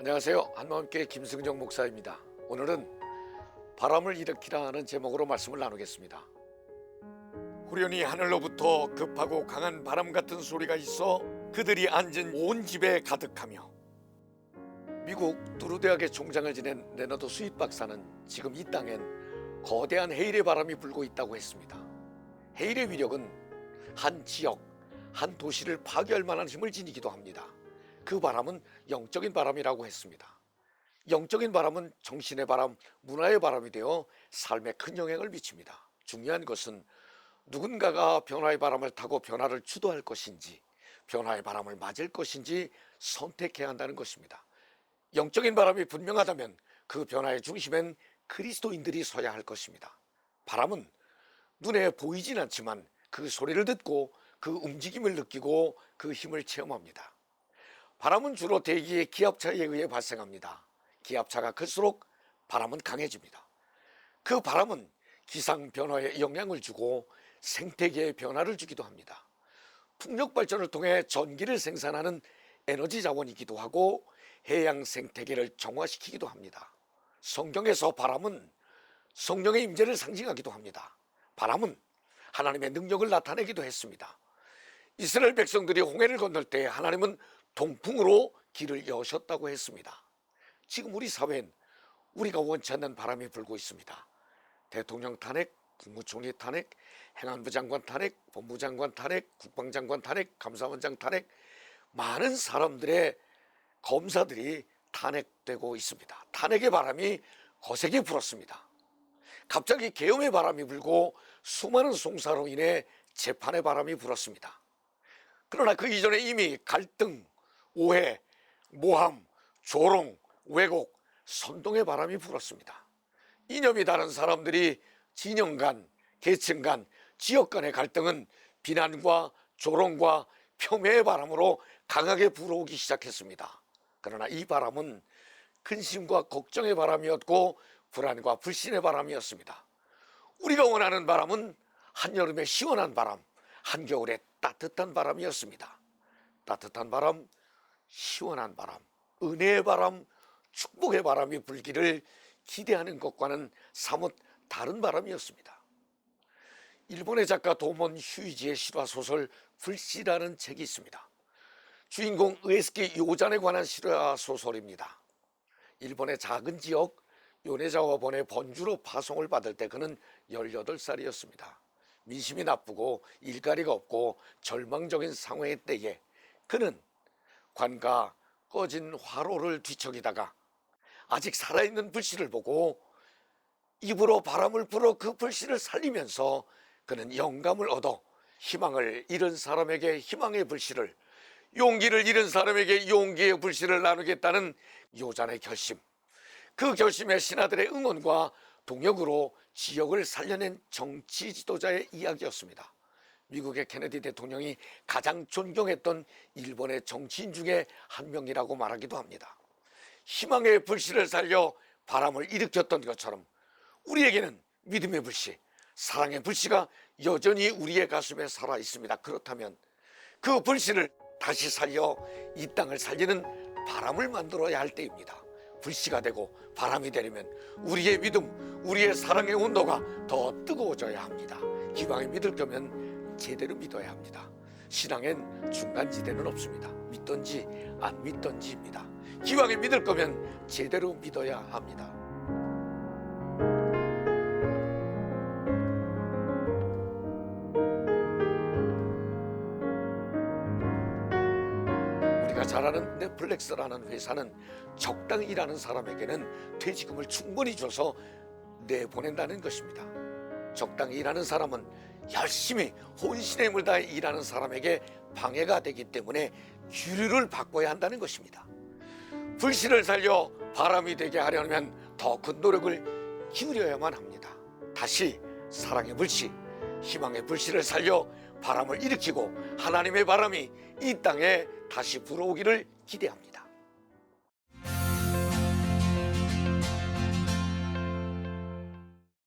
안녕하세요. 한마음교회 김승정 목사입니다. 오늘은 바람을 일으키라는 제목으로 말씀을 나누겠습니다. 후련히 하늘로부터 급하고 강한 바람 같은 소리가 있어 그들이 앉은 온 집에 가득하며. 미국 두루 대학의 총장을 지낸 레너드 스윗 박사는 지금 이 땅엔 거대한 해일의 바람이 불고 있다고 했습니다. 해일의 위력은 한 지역, 한 도시를 파괴할 만한 힘을 지니기도 합니다. 그 바람은 영적인 바람이라고 했습니다. 영적인 바람은 정신의 바람, 문화의 바람이 되어 삶에 큰 영향을 미칩니다. 중요한 것은 누군가가 변화의 바람을 타고 변화를 주도할 것인지, 변화의 바람을 맞을 것인지 선택해야 한다는 것입니다. 영적인 바람이 분명하다면 그 변화의 중심엔 그리스도인들이 서야 할 것입니다. 바람은 눈에 보이진 않지만 그 소리를 듣고 그 움직임을 느끼고 그 힘을 체험합니다. 바람은 주로 대기의 기압차에 의해 발생합니다. 기압차가 클수록 바람은 강해집니다. 그 바람은 기상 변화에 영향을 주고 생태계에 변화를 주기도 합니다. 풍력 발전을 통해 전기를 생산하는 에너지 자원이기도 하고 해양 생태계를 정화시키기도 합니다. 성경에서 바람은 성령의 임재를 상징하기도 합니다. 바람은 하나님의 능력을 나타내기도 했습니다. 이스라엘 백성들이 홍해를 건널 때 하나님은 동풍으로 길을 여셨다고 했습니다. 지금 우리 사회엔 우리가 원치 않는 바람이 불고 있습니다. 대통령 탄핵, 국무총리 탄핵, 행안부 장관 탄핵, 법무장관 탄핵, 국방장관 탄핵, 감사원장 탄핵, 많은 사람들의 검사들이 탄핵되고 있습니다. 탄핵의 바람이 거세게 불었습니다. 갑자기 계엄의 바람이 불고 수많은 송사로 인해 재판의 바람이 불었습니다. 그러나 그 이전에 이미 갈등, 오해, 모함, 조롱, 왜곡, 선동의 바람이 불었습니다. 이념이 다른 사람들이 진영 간, 계층 간, 지역 간의 갈등은 비난과 조롱과 폄훼의 바람으로 강하게 불어오기 시작했습니다. 그러나 이 바람은 근심과 걱정의 바람이었고 불안과 불신의 바람이었습니다. 우리가 원하는 바람은 한여름의 시원한 바람, 한겨울의 따뜻한 바람이었습니다. 따뜻한 바람, 시원한 바람, 은혜의 바람, 축복의 바람이 불기를 기대하는 것과는 사뭇 다른 바람이었습니다. 일본의 작가 도몬 휴이지의 실화소설 불씨라는 책이 있습니다. 주인공 우에스키 요잔에 관한 실화소설입니다. 일본의 작은 지역 요네자와본의 번주로 파송을 받을 때 그는 18살이었습니다. 민심이 나쁘고 일가리가 없고 절망적인 상황의 때에 그는 관가 꺼진 화로를 뒤척이다가 아직 살아있는 불씨를 보고 입으로 바람을 불어 그 불씨를 살리면서 그는 영감을 얻어 희망을 잃은 사람에게 희망의 불씨를, 용기를 잃은 사람에게 용기의 불씨를 나누겠다는 요잔의 결심, 그 결심에 신하들의 응원과 동역으로 지역을 살려낸 정치 지도자의 이야기였습니다. 미국의 케네디 대통령이 가장 존경했던 일본의 정치인 중에 한 명이라고 말하기도 합니다. 희망의 불씨를 살려 바람을 일으켰던 것처럼 우리에게는 믿음의 불씨, 사랑의 불씨가 여전히 우리의 가슴에 살아 있습니다. 그렇다면 그 불씨를 다시 살려 이 땅을 살리는 바람을 만들어야 할 때입니다. 불씨가 되고 바람이 되려면 우리의 믿음, 우리의 사랑의 온도가 더 뜨거워져야 합니다. 기왕에 믿을 거면 제대로 믿어야 합니다. 신앙엔 중간지대는 없습니다. 믿던지 안 믿던지입니다. 기왕에 믿을 거면 제대로 믿어야 합니다. 우리가 잘 아는 넷플릭스라는 회사는 적당히 일하는 사람에게는 퇴직금을 충분히 줘서 내보낸다는 것입니다. 적당히 일하는 사람은 열심히 혼신의 힘을 다해 일하는 사람에게 방해가 되기 때문에 규류를 바꿔야 한다는 것입니다. 불씨를 살려 바람이 되게 하려면 더 큰 노력을 기울여야만 합니다. 다시 사랑의 불씨, 희망의 불씨를 살려 바람을 일으키고 하나님의 바람이 이 땅에 다시 불어오기를 기대합니다.